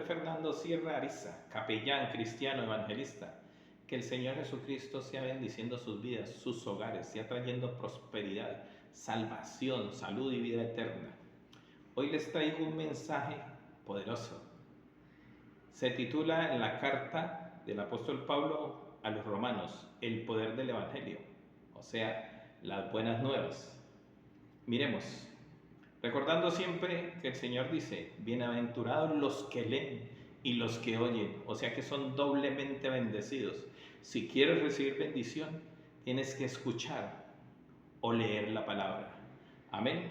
Fernando Sierra Ariza, capellán cristiano evangelista. Que el Señor Jesucristo sea bendiciendo sus vidas, sus hogares, sea trayendo prosperidad, salvación, salud y vida eterna. Hoy les traigo un mensaje poderoso. Se titula en la carta del apóstol Pablo a los romanos, el poder del evangelio, o sea, las buenas nuevas. Miremos, recordando siempre que el Señor dice, bienaventurados los que leen y los que oyen, o sea que son doblemente bendecidos. Si quieres recibir bendición, tienes que escuchar o leer la palabra. Amén.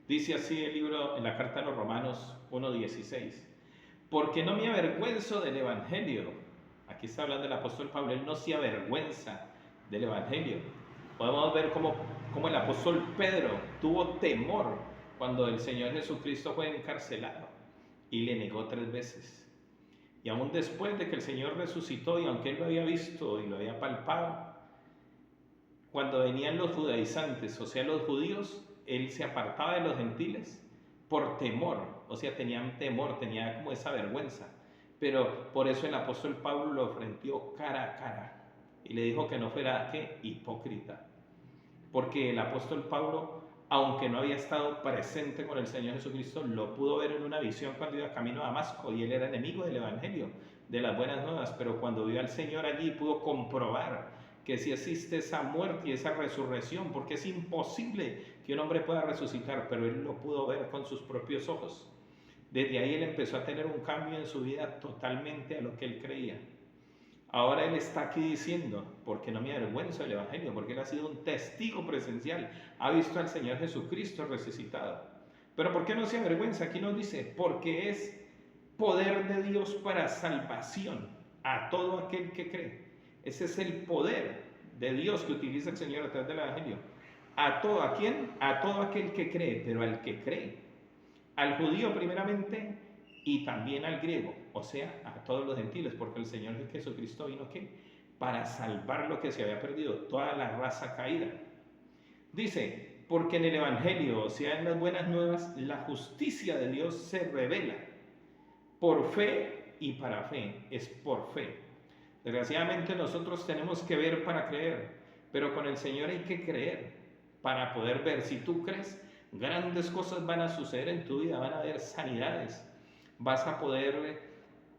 Dice así el libro, en la carta a los Romanos 1:16. Porque no me avergüenzo del evangelio. Aquí está hablando el apóstol Pablo, él no se avergüenza del evangelio. Podemos ver cómo el apóstol Pedro tuvo temor cuando el Señor Jesucristo fue encarcelado y le negó 3 veces. Y aún después de que el Señor resucitó, y aunque él lo había visto y lo había palpado, cuando venían los judaizantes, o sea, los judíos, él se apartaba de los gentiles por temor, o sea, tenían temor, tenía como esa vergüenza. Pero por eso el apóstol Pablo lo enfrentó cara a cara y le dijo que no fuera, ¿qué? Hipócrita. Porque el apóstol Pablo, aunque no había estado presente con el Señor Jesucristo, lo pudo ver en una visión cuando iba camino a Damasco, y él era enemigo del evangelio, de las buenas nuevas, pero cuando vio al Señor allí pudo comprobar que sí existe esa muerte y esa resurrección, porque es imposible que un hombre pueda resucitar, pero él lo pudo ver con sus propios ojos. Desde ahí él empezó a tener un cambio en su vida totalmente a lo que él creía. Ahora él está aquí diciendo, porque no me avergüenzo del evangelio, porque él ha sido un testigo presencial, ha visto al Señor Jesucristo resucitado. Pero ¿por qué no se avergüenza? Aquí nos dice, porque es poder de Dios para salvación a todo aquel que cree. Ese es el poder de Dios que utiliza el Señor a través del evangelio. ¿A quién? A todo aquel que cree, pero al que cree. Al judío primeramente y también al griego, o sea, a todos los gentiles, porque el Señor Jesucristo vino ¿qué? Para salvar lo que se había perdido, toda la raza caída. Dice, porque en el evangelio, o sea, en las buenas nuevas, la justicia de Dios se revela por fe y para fe, es por fe. Desgraciadamente nosotros tenemos que ver para creer, pero con el Señor hay que creer para poder ver. Si tú crees, grandes cosas van a suceder en tu vida, van a haber sanidades, vas a poder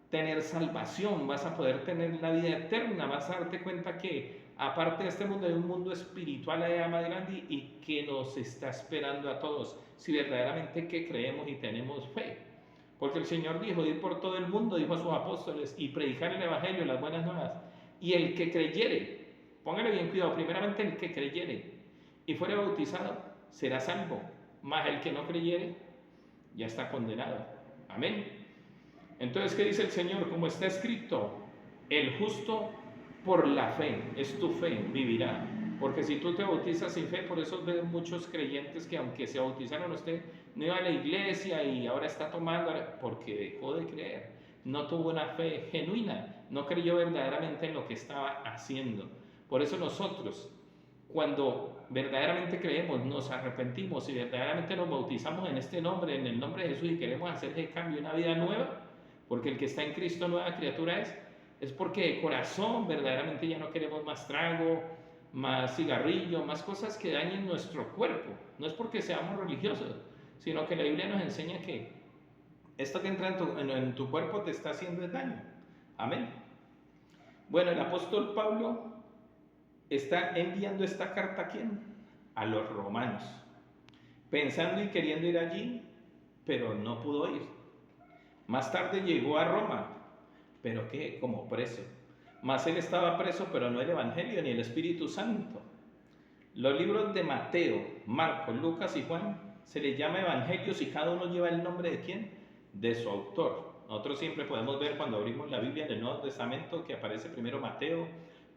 tener salvación, vas a poder tener la vida eterna, vas a darte cuenta que aparte de este mundo hay un mundo espiritual allá más grande y que nos está esperando a todos, si verdaderamente que creemos y tenemos fe. Porque el Señor dijo, ir por todo el mundo, dijo a sus apóstoles, y predicar el evangelio, las buenas nuevas. Y el que creyere, póngale bien cuidado, primeramente el que creyere y fuere bautizado, será salvo, mas el que no creyere, ya está condenado. Amén. Entonces, ¿qué dice el Señor? Como está escrito, el justo por la fe, es tu fe, vivirá. Porque si tú te bautizas sin fe, por eso ven muchos creyentes que aunque se bautizaron, usted no iba a la iglesia y ahora está tomando, porque dejó de creer, no tuvo una fe genuina, no creyó verdaderamente en lo que estaba haciendo. Por eso nosotros, cuando verdaderamente creemos, nos arrepentimos y verdaderamente nos bautizamos en este nombre, en el nombre de Jesús, y queremos hacer de cambio una vida nueva, porque el que está en Cristo nueva criatura es porque de corazón verdaderamente ya no queremos más trago, más cigarrillo, más cosas que dañen nuestro cuerpo. No es porque seamos religiosos, sino que la Biblia nos enseña que esto que entra en tu cuerpo te está haciendo daño. Amén. Bueno, el apóstol Pablo está enviando esta carta ¿a quién? A los romanos, pensando y queriendo ir allí, pero no pudo ir. Más tarde llegó a Roma, pero ¿qué? Como preso. Mas él estaba preso, pero no el Evangelio ni el Espíritu Santo. Los libros de Mateo, Marcos, Lucas y Juan se les llama evangelios y cada uno lleva el nombre de ¿quién? De su autor. Nosotros siempre podemos ver cuando abrimos la Biblia en el Nuevo Testamento que aparece primero Mateo,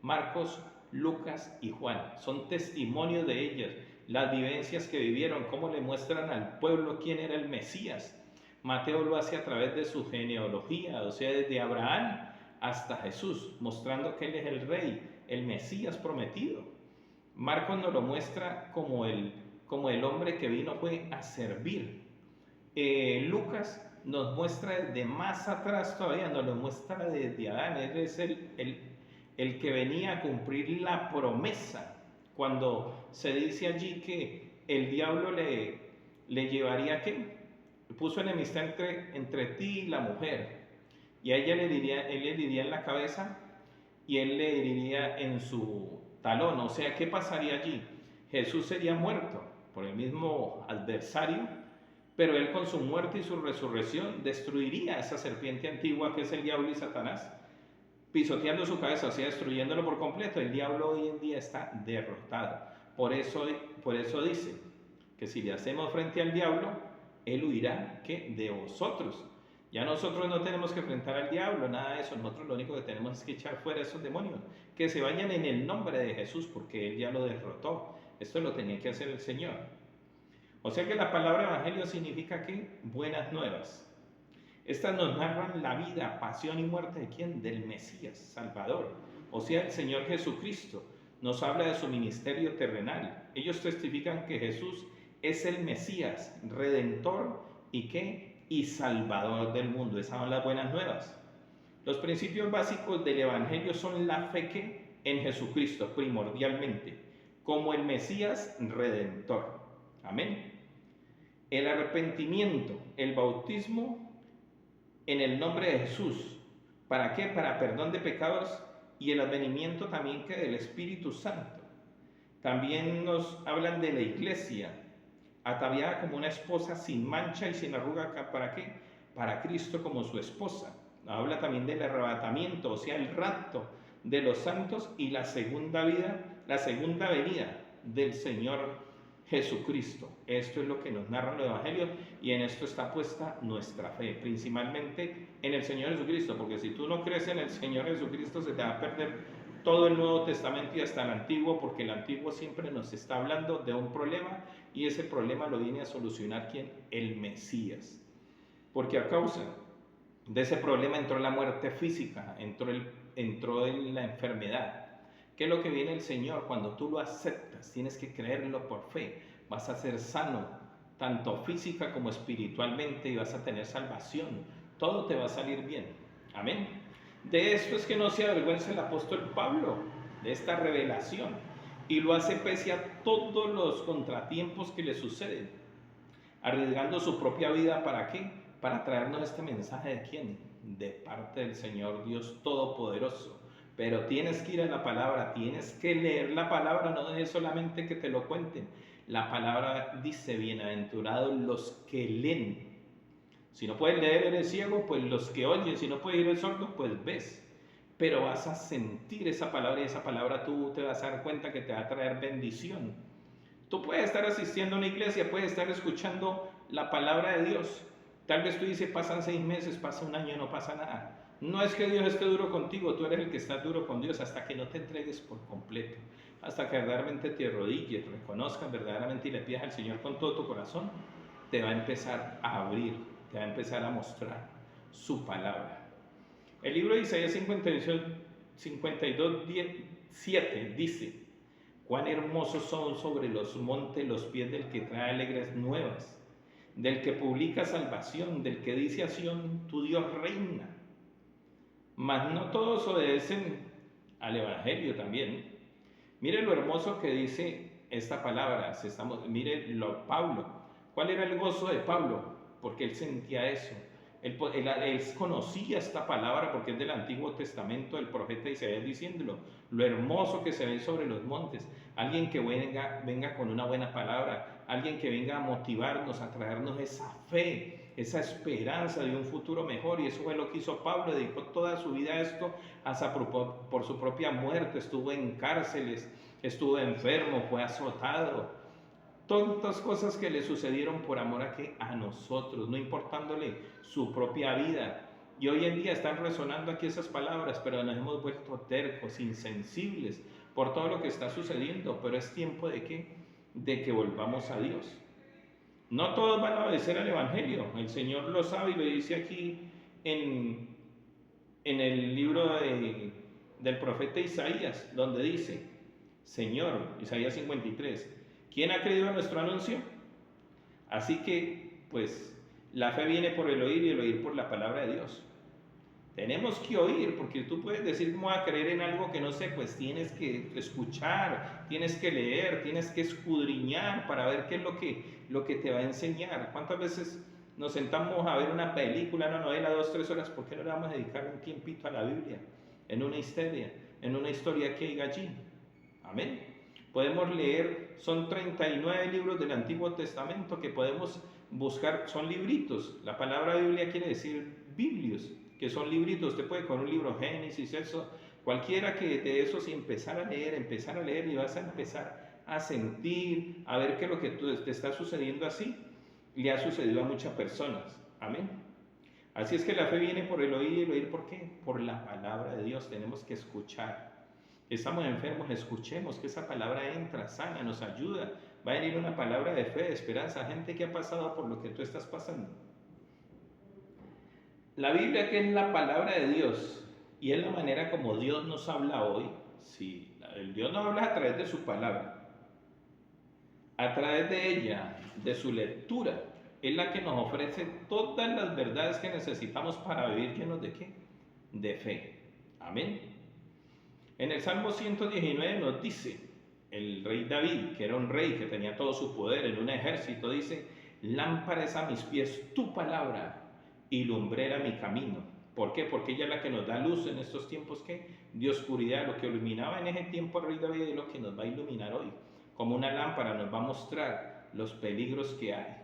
Marcos, Lucas y Juan. Son testimonios de ellos, las vivencias que vivieron, cómo le muestran al pueblo quién era el Mesías. Mateo lo hace a través de su genealogía, o sea, desde Abraham hasta Jesús, mostrando que él es el rey, el Mesías prometido. Marcos nos lo muestra como el hombre que vino fue a servir. Lucas nos muestra desde más atrás todavía, nos lo muestra desde Adán. Él es el que venía a cumplir la promesa. Cuando se dice allí que el diablo le llevaría, ¿qué? Puso enemistad entre ti y la mujer. Y a ella él le diría en la cabeza y él le diría en su talón. O sea, ¿qué pasaría allí? Jesús sería muerto por el mismo adversario, pero él con su muerte y su resurrección destruiría a esa serpiente antigua que es el diablo y Satanás, pisoteando su cabeza, o sea, destruyéndolo por completo. El diablo hoy en día está derrotado. Por eso dice que si le hacemos frente al diablo, él huirá, ¿qué? De vosotros. Ya nosotros no tenemos que enfrentar al diablo, nada de eso. Nosotros lo único que tenemos es que echar fuera a esos demonios, que se vayan en el nombre de Jesús, porque él ya lo derrotó. Esto lo tenía que hacer el Señor. O sea que la palabra evangelio significa que buenas nuevas. Estas nos narran la vida, pasión y muerte de quién? Del Mesías, Salvador. O sea, el Señor Jesucristo. Nos habla de su ministerio terrenal. Ellos testifican que Jesús es el Mesías, Redentor y ¿qué? Y Salvador del mundo. Esas son las buenas nuevas. Los principios básicos del Evangelio son la fe que en Jesucristo, primordialmente, como el Mesías Redentor. Amén. El arrepentimiento, el bautismo en el nombre de Jesús. ¿Para qué? Para perdón de pecados y el advenimiento también que del Espíritu Santo. También nos hablan de la iglesia, ataviada como una esposa sin mancha y sin arruga. ¿Para qué? Para Cristo como su esposa. Habla también del arrebatamiento, o sea, el rapto de los santos y la segunda vida, la segunda venida del Señor Jesucristo. Esto es lo que nos narran los evangelios y en esto está puesta nuestra fe, principalmente en el Señor Jesucristo, porque si tú no crees en el Señor Jesucristo se te va a perder todo el Nuevo Testamento y hasta el Antiguo, porque el Antiguo siempre nos está hablando de un problema y ese problema lo viene a solucionar ¿quién? El Mesías. Porque a causa de ese problema entró la muerte física, entró en la enfermedad. ¿Qué es lo que viene el Señor? Cuando tú lo aceptas, tienes que creerlo por fe. Vas a ser sano, tanto física como espiritualmente, y vas a tener salvación. Todo te va a salir bien. Amén. De esto es que no se avergüenza el apóstol Pablo, de esta revelación. Y lo hace pese a todos los contratiempos que le suceden, arriesgando su propia vida. ¿Para qué? Para traernos este mensaje de quién? De parte del Señor Dios Todopoderoso. Pero tienes que ir a la palabra, tienes que leer la palabra, no es solamente que te lo cuenten. La palabra dice, bienaventurados los que leen. Si no puedes leer, eres ciego, pues los que oyen. Si no puedes ir sordo, pues ves. Pero vas a sentir esa palabra y esa palabra tú te vas a dar cuenta que te va a traer bendición. Tú puedes estar asistiendo a una iglesia, puedes estar escuchando la palabra de Dios. Tal vez tú dices, pasan 6 meses, pasa un año, no pasa nada. No es que Dios esté duro contigo, tú eres el que está duro con Dios hasta que no te entregues por completo, hasta que verdaderamente te arrodilles, reconozcas verdaderamente y le pidas al Señor con todo tu corazón, te va a empezar a abrir, te va a empezar a mostrar su palabra. El libro de Isaías 52:7 dice, cuán hermosos son sobre los montes los pies del que trae alegres nuevas, del que publica salvación, del que dice a Sión, tu Dios reina. Mas no todos obedecen al Evangelio también. Mire lo hermoso que dice esta palabra. Mire Pablo. ¿Cuál era el gozo de Pablo? Porque él sentía eso. Él conocía esta palabra porque es del Antiguo Testamento, el profeta Isaías diciéndolo. Lo hermoso que se ve sobre los montes. Alguien que venga con una buena palabra. Alguien que venga a motivarnos, a traernos esa fe, esa esperanza de un futuro mejor. Y eso fue lo que hizo Pablo. Dedicó toda su vida a esto, hasta por su propia muerte. Estuvo en cárceles, estuvo enfermo, fue azotado. Tantas cosas que le sucedieron por amor a nosotros, no importándole su propia vida. Y hoy en día están resonando aquí esas palabras, pero nos hemos vuelto tercos, insensibles por todo lo que está sucediendo. Pero es tiempo de que volvamos a Dios. No todos van a obedecer al Evangelio. El Señor lo sabe y lo dice aquí en el libro del profeta Isaías, donde dice, Señor, Isaías 53, ¿quién ha creído en nuestro anuncio? Así que, pues, La fe viene por el oír y el oír por la palabra de Dios. Tenemos que oír, porque tú puedes decir cómo a creer en algo que no sé, pues tienes que escuchar, tienes que leer, tienes que escudriñar para ver qué es lo que te va a enseñar. ¿Cuántas veces nos sentamos a ver una película, una novela, 2, 3 horas? ¿Por qué no le vamos a dedicar un tiempito a la Biblia? En una historia que hay allí. Amén. Podemos leer, son 39 libros del Antiguo Testamento que podemos buscar, son libritos. La palabra Biblia quiere decir biblios, que son libritos. Usted puede con un libro Génesis, eso, cualquiera que de esos y empezar a leer y vas a empezar a sentir, a ver qué es lo que te está sucediendo así. Le ha sucedido a muchas personas. Amén. Así es que la fe viene por el oír y el oír, ¿por qué? Por la palabra de Dios. Tenemos que escuchar. Estamos enfermos, escuchemos que esa palabra entra, sana, nos ayuda. Va a venir una palabra de fe, de esperanza, gente que ha pasado por lo que tú estás pasando. La Biblia, que es la palabra de Dios y es la manera como Dios nos habla hoy. Sí, el Dios nos habla a través de su palabra, a través de ella, de su lectura. Es la que nos ofrece todas las verdades que necesitamos para vivir llenos de ¿qué? De fe. Amén. En el Salmo 119 nos dice, el rey David, que era un rey que tenía todo su poder en un ejército, dice: lámpara es a mis pies tu palabra y lumbrera mi camino. ¿Por qué? Porque ella es la que nos da luz en estos tiempos de oscuridad. Lo que iluminaba en ese tiempo al rey David es lo que nos va a iluminar hoy. Como una lámpara nos va a mostrar los peligros que hay.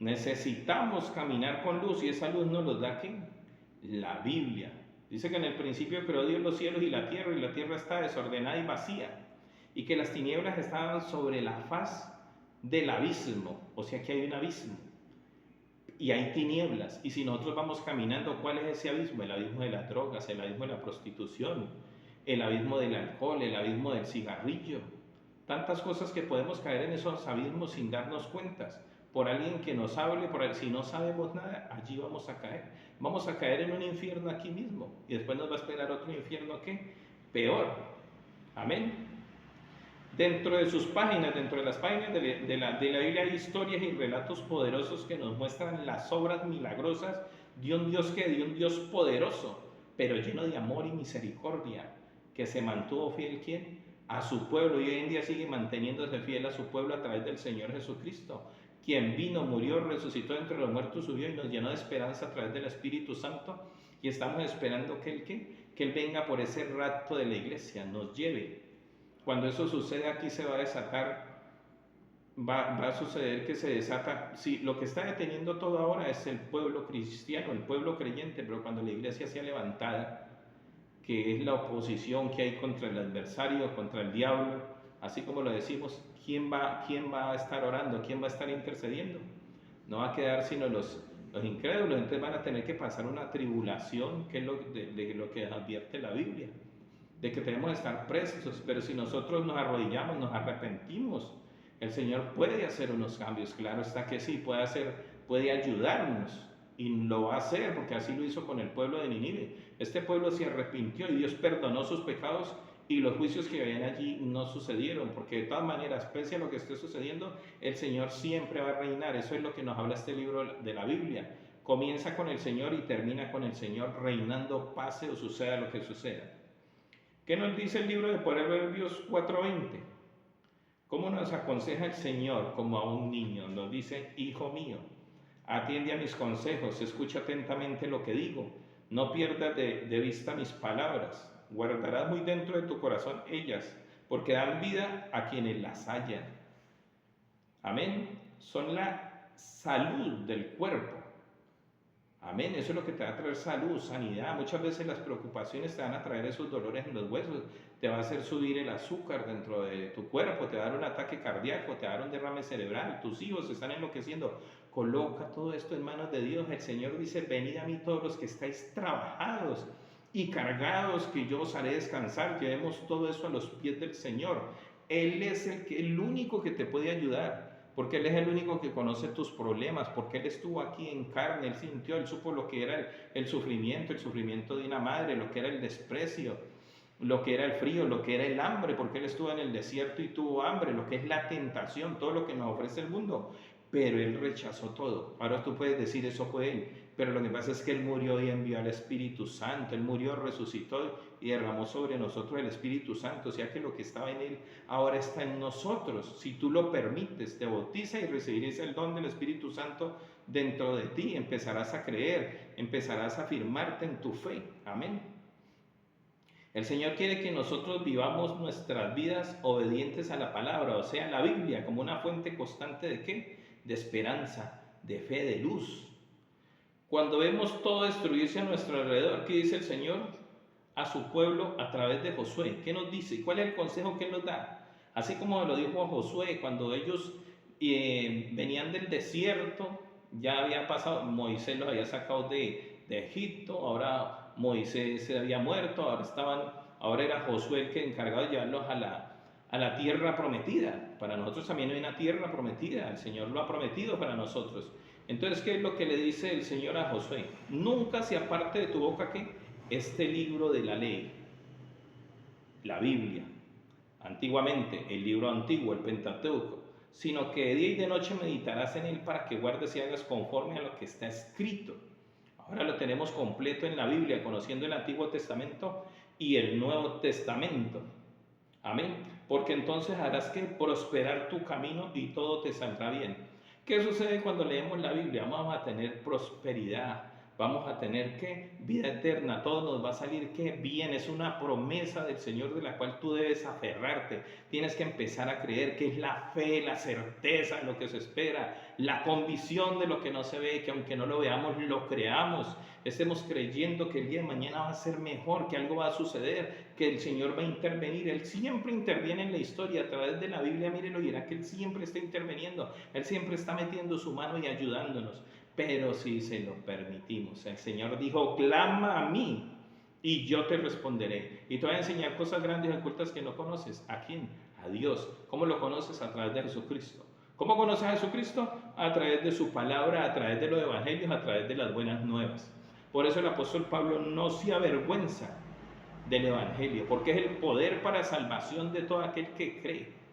Necesitamos caminar con luz y esa luz nos da ¿qué? La Biblia. Dice que en el principio creó Dios los cielos y la tierra está desordenada y vacía, y que las tinieblas estaban sobre la faz del abismo, o sea que hay un abismo, y hay tinieblas, y si nosotros vamos caminando, ¿cuál es ese abismo? El abismo de las drogas, el abismo de la prostitución, el abismo del alcohol, el abismo del cigarrillo, tantas cosas que podemos caer en esos abismos sin darnos cuentas, por alguien que nos hable, si no sabemos nada, allí vamos a caer. Vamos a caer en un infierno aquí mismo y después nos va a esperar otro infierno ¿qué? Peor. Amén. Dentro de sus páginas, dentro de las páginas de la Biblia hay historias y relatos poderosos que nos muestran las obras milagrosas de un Dios de un Dios poderoso, pero lleno de amor y misericordia, que se mantuvo fiel ¿quién? A su pueblo, y hoy en día sigue manteniéndose fiel a su pueblo a través del Señor Jesucristo, quien vino, murió, resucitó entre los muertos, subió y nos llenó de esperanza a través del Espíritu Santo, y estamos esperando que Él venga por ese rapto de la iglesia, nos lleve. Cuando eso sucede, aquí se va a desatar, va a suceder que se desata. Sí, lo que está deteniendo todo ahora es el pueblo cristiano, el pueblo creyente, pero cuando la iglesia sea levantada, que es la oposición que hay contra el adversario, contra el diablo, así como lo decimos, ¿quién va a estar orando? ¿Quién va a estar intercediendo? No va a quedar sino los incrédulos, entonces van a tener que pasar una tribulación, que es de lo que advierte la Biblia, de que tenemos que estar presos, pero si nosotros nos arrodillamos, nos arrepentimos, el Señor puede hacer unos cambios, claro está que sí, puede ayudarnos, y lo va a hacer porque así lo hizo con el pueblo de Nínive. Este pueblo se arrepintió y Dios perdonó sus pecados y los juicios que habían allí no sucedieron, porque de todas maneras, pese a lo que esté sucediendo, el Señor siempre va a reinar. Eso es lo que nos habla este libro de la Biblia. Comienza con el Señor y termina con el Señor reinando, pase o suceda lo que suceda. ¿Qué nos dice el libro de Proverbios 4:20? ¿Cómo nos aconseja el Señor como a un niño? Nos dice: hijo mío, atiende a mis consejos, escucha atentamente lo que digo, no pierdas de vista mis palabras, guardarás muy dentro de tu corazón ellas, porque dan vida a quienes las hallan. Amén. Son la salud del cuerpo. Amén, eso es lo que te va a traer salud, sanidad. Muchas veces las preocupaciones te van a traer esos dolores en los huesos, te va a hacer subir el azúcar dentro de tu cuerpo, te va a dar un ataque cardíaco, te va a dar un derrame cerebral, tus hijos se están enloqueciendo. Coloca todo esto en manos de Dios. El Señor dice: venid a mí todos los que estáis trabajados y cargados, que yo os haré descansar. Llevemos todo eso a los pies del Señor. Él es el único que te puede ayudar, porque Él es el único que conoce tus problemas, porque Él estuvo aquí en carne, Él sintió, Él supo lo que era el sufrimiento de una madre, lo que era el desprecio, lo que era el frío, lo que era el hambre, porque Él estuvo en el desierto y tuvo hambre, lo que es la tentación, todo lo que nos ofrece el mundo. pero Él rechazó todo. Ahora tú puedes decir, eso fue Él, pero lo que pasa es que Él murió y envió al Espíritu Santo. Él murió, resucitó y derramó sobre nosotros el Espíritu Santo. O sea que lo que estaba en Él ahora está en nosotros. Si tú lo permites, te bautiza y recibirás el don del Espíritu Santo dentro de ti. Empezarás a creer, empezarás a afirmarte en tu fe. Amén. El Señor quiere que nosotros vivamos nuestras vidas obedientes a la palabra, o sea, la Biblia, como una fuente constante ¿de qué? De esperanza, de fe, de luz. Cuando vemos todo destruirse a nuestro alrededor, ¿qué dice el Señor a su pueblo a través de Josué? ¿Qué nos dice? ¿Cuál es el consejo que Él nos da? Así como lo dijo a Josué cuando ellos venían del desierto, ya había pasado, Moisés los había sacado de Egipto, ahora Moisés se había muerto, ahora era Josué el que encargado de llevarlos a la tierra prometida. Para nosotros también hay una tierra prometida, el Señor lo ha prometido para nosotros. Entonces, ¿qué es lo que le dice el Señor a Josué? Nunca se aparte de tu boca ¿qué? Este libro de la ley, la Biblia, antiguamente el libro antiguo, el Pentateuco, sino que de día y de noche meditarás en él para que guardes y hagas conforme a lo que está escrito. Ahora lo tenemos completo en la Biblia, conociendo el Antiguo Testamento y el Nuevo Testamento. Amén. Porque entonces harás que prosperar tu camino y todo te saldrá bien. ¿Qué sucede cuando leemos la Biblia? Vamos a tener prosperidad. Vamos a tener ¿qué? Vida eterna, todo nos va a salir ¿qué? Bien, es una promesa del Señor de la cual tú debes aferrarte. Tienes que empezar a creer que es la fe, la certeza de lo que se espera, la convicción de lo que no se ve, que aunque no lo veamos, lo creamos. Estemos creyendo que el día de mañana va a ser mejor, que algo va a suceder, que el Señor va a intervenir. Él siempre interviene en la historia a través de la Biblia, mírelo y verá que Él siempre está interviniendo, Él siempre está metiendo su mano y ayudándonos. Pero si se lo permitimos, el Señor dijo, clama a mí y yo te responderé. Y te voy a enseñar cosas grandes y ocultas que no conoces. ¿A quién? A Dios. ¿Cómo lo conoces? A través de Jesucristo. ¿Cómo conoces a Jesucristo? A través de su palabra, a través de los evangelios, a través de las buenas nuevas. Por eso el apóstol Pablo no se avergüenza del evangelio, porque es el poder para salvación de todo aquel que cree.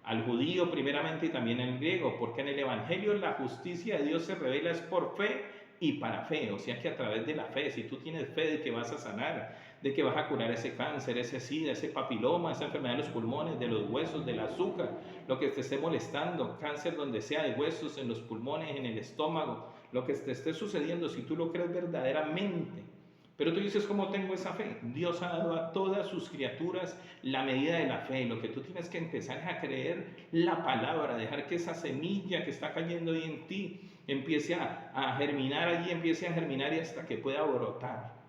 Al judío primeramente y también al griego, porque en el evangelio la justicia de Dios se revela es por fe y para fe, o sea que a través de la fe, si tú tienes fe de que vas a sanar, de que vas a curar ese cáncer, ese sida, ese papiloma, esa enfermedad de los pulmones, de los huesos, del azúcar, lo que te esté molestando, cáncer donde sea, de huesos, en los pulmones, en el estómago, lo que te esté sucediendo, si tú lo crees verdaderamente. Pero tú dices, ¿cómo tengo esa fe? Dios ha dado a todas sus criaturas la medida de la fe. Lo que tú tienes que empezar es a creer la palabra, dejar que esa semilla que está cayendo ahí en ti empiece a germinar allí, empiece a germinar y hasta que pueda brotar.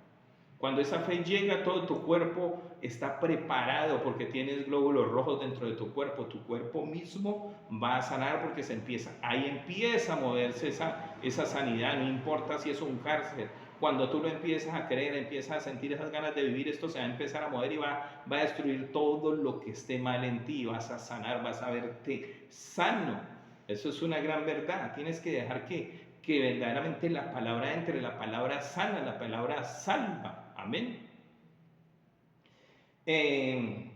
Cuando esa fe llega, todo tu cuerpo está preparado porque tienes glóbulos rojos dentro de tu cuerpo mismo va a sanar porque ahí empieza a moverse esa sanidad, no importa si es un cáncer. Cuando tú lo empiezas a creer, empiezas a sentir esas ganas de vivir, esto se va a empezar a mover y va a destruir todo lo que esté mal en ti, vas a sanar, vas a verte sano. Eso es una gran verdad, tienes que dejar que verdaderamente la palabra entre, la palabra sana, la palabra salva. Amén. Le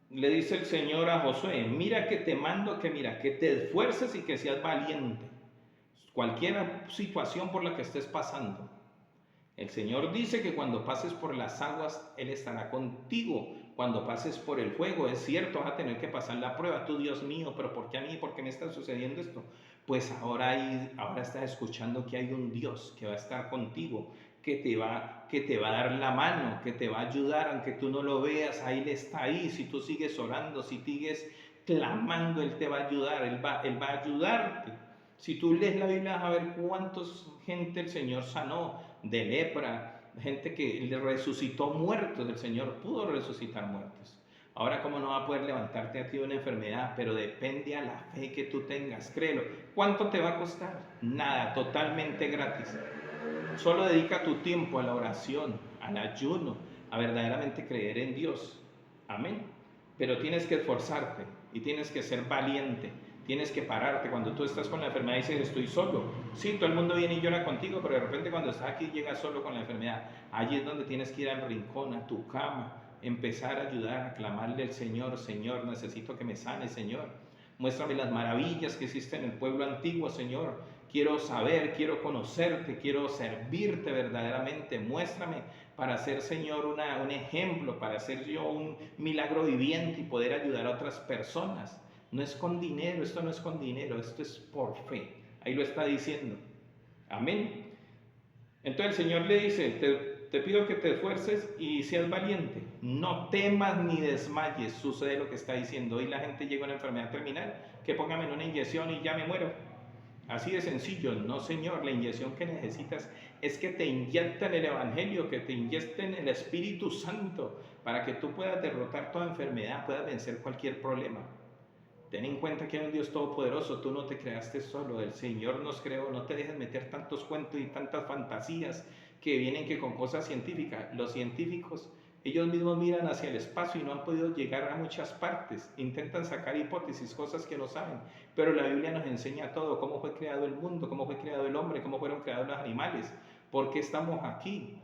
dice el Señor a Josué, mira que te mando que te esfuerces y que seas valiente. Cualquier situación por la que estés pasando. El Señor dice que cuando pases por las aguas, Él estará contigo. Cuando pases por el fuego, es cierto, vas a tener que pasar la prueba. Tú, Dios mío, pero ¿por qué a mí? ¿Por qué me está sucediendo esto? Pues ahora estás escuchando que hay un Dios que va a estar contigo, que te va a dar la mano, que te va a ayudar, aunque tú no lo veas, Él está ahí. Si tú sigues orando, si sigues clamando, Él te va a ayudar, Él va a ayudarte. Si tú lees la Biblia, vas a ver cuántos gente el Señor sanó de lepra, gente que le resucitó muertos, el Señor pudo resucitar muertos. Ahora, ¿cómo no va a poder levantarte a ti de una enfermedad? Pero depende a la fe que tú tengas, créelo. ¿Cuánto te va a costar? Nada, totalmente gratis. Solo dedica tu tiempo a la oración, al ayuno, a verdaderamente creer en Dios. Amén. Pero tienes que esforzarte y tienes que ser valiente. Tienes que pararte. Cuando tú estás con la enfermedad y dices, estoy solo. Sí, todo el mundo viene y llora contigo, pero de repente cuando estás aquí llegas solo con la enfermedad. Allí es donde tienes que ir al rincón, a tu cama, empezar a ayudar, a clamarle al Señor, Señor, necesito que me sane, Señor. Muéstrame las maravillas que existen en el pueblo antiguo, Señor. Quiero saber, quiero conocerte, quiero servirte verdaderamente. Muéstrame para ser, Señor, un ejemplo, para ser yo un milagro viviente y poder ayudar a otras personas. No es con dinero, esto no es con dinero, esto es por fe. Ahí lo está diciendo. Amén. Entonces el Señor le dice, te pido que te esfuerces y seas valiente. No temas ni desmayes. Sucede lo que está diciendo. Hoy la gente llega a una enfermedad terminal, que póngame en una inyección y ya me muero. Así de sencillo. No, Señor, la inyección que necesitas es que te inyecten el Evangelio, que te inyecten el Espíritu Santo, para que tú puedas derrotar toda enfermedad, puedas vencer cualquier problema. Ten en cuenta que hay un Dios todopoderoso, tú no te creaste solo, el Señor nos creó. No te dejes meter tantos cuentos y tantas fantasías que vienen que con cosas científicas. Los científicos, ellos mismos miran hacia el espacio y no han podido llegar a muchas partes, intentan sacar hipótesis, cosas que no saben, pero la Biblia nos enseña todo, cómo fue creado el mundo, cómo fue creado el hombre, cómo fueron creados los animales, por qué estamos aquí,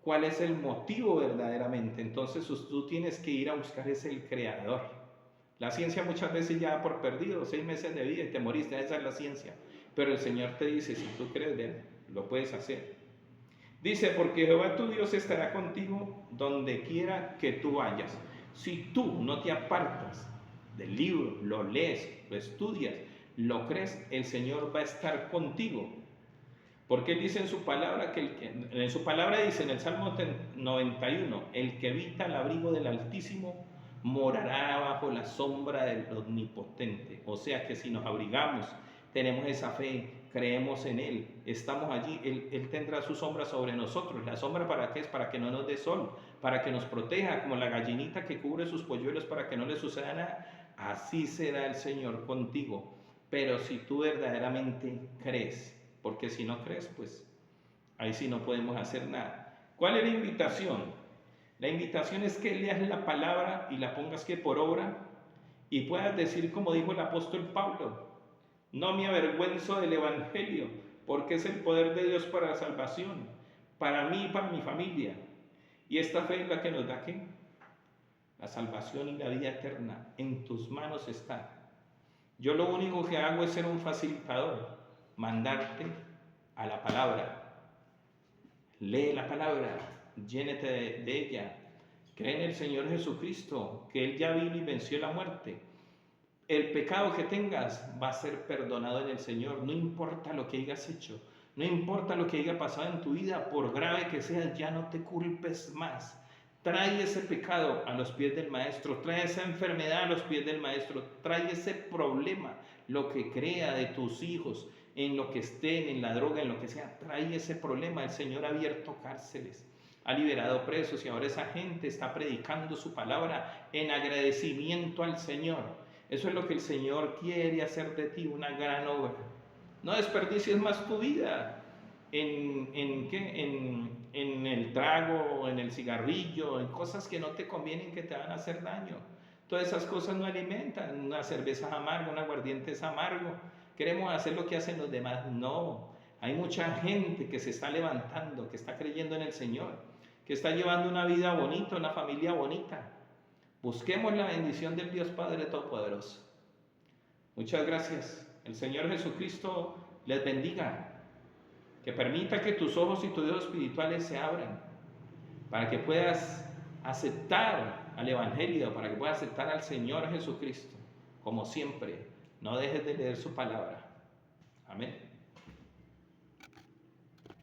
cuál es el motivo verdaderamente. Entonces tú tienes que ir a buscar ese el creador. La ciencia muchas veces ya da por perdido 6 meses de vida y te moriste, esa es la ciencia. Pero el Señor te dice, si tú crees, ven, lo puedes hacer. Dice, porque Jehová tu Dios estará contigo donde quiera que tú vayas. Si tú no te apartas del libro, lo lees, lo estudias, lo crees, el Señor va a estar contigo. Porque Él dice en su palabra, en su palabra dice en el Salmo 91, el que evita el abrigo del Altísimo morará bajo la sombra del Omnipotente. O sea que si nos abrigamos, tenemos esa fe, creemos en Él, estamos allí, Él tendrá su sombra sobre nosotros. ¿La sombra para qué es? Para que no nos dé sol, para que nos proteja, como la gallinita que cubre sus polluelos para que no le suceda nada. Así será el Señor contigo. Pero si tú verdaderamente crees, porque si no crees, pues ahí sí no podemos hacer nada. ¿Cuál es la invitación? La invitación es que leas la palabra y la pongas que por obra y puedas decir como dijo el apóstol Pablo, no me avergüenzo del Evangelio, porque es el poder de Dios para la salvación, para mí y para mi familia. Y esta fe es la que nos da ¿qué? La salvación y la vida eterna. En tus manos está. Yo lo único que hago es ser un facilitador, mandarte a la palabra. Lee la palabra, llénate de ella. Cree en el Señor Jesucristo, que Él ya vino y venció la muerte. El pecado que tengas va a ser perdonado en el Señor, no importa lo que hayas hecho, no importa lo que haya pasado en tu vida, por grave que sea, ya no te culpes más. Trae ese pecado a los pies del Maestro, trae esa enfermedad a los pies del Maestro, trae ese problema, lo que crea de tus hijos, en lo que estén, en la droga, en lo que sea, trae ese problema. El Señor ha abierto cárceles, ha liberado presos y ahora esa gente está predicando su palabra en agradecimiento al Señor. Eso es lo que el Señor quiere hacer de ti, una gran obra. No desperdicies más tu vida en el trago, en el cigarrillo, en cosas que no te convienen, que te van a hacer daño. Todas esas cosas no alimentan. Una cerveza es amarga, un aguardiente es amargo. Queremos hacer lo que hacen los demás. No, hay mucha gente que se está levantando, que está creyendo en el Señor, que está llevando una vida bonita, una familia bonita. Busquemos la bendición del Dios Padre Todopoderoso. Muchas gracias. El Señor Jesucristo les bendiga. Que permita que tus ojos y tus dedos espirituales se abran para que puedas aceptar al Evangelio, para que puedas aceptar al Señor Jesucristo. Como siempre, no dejes de leer su palabra. Amén.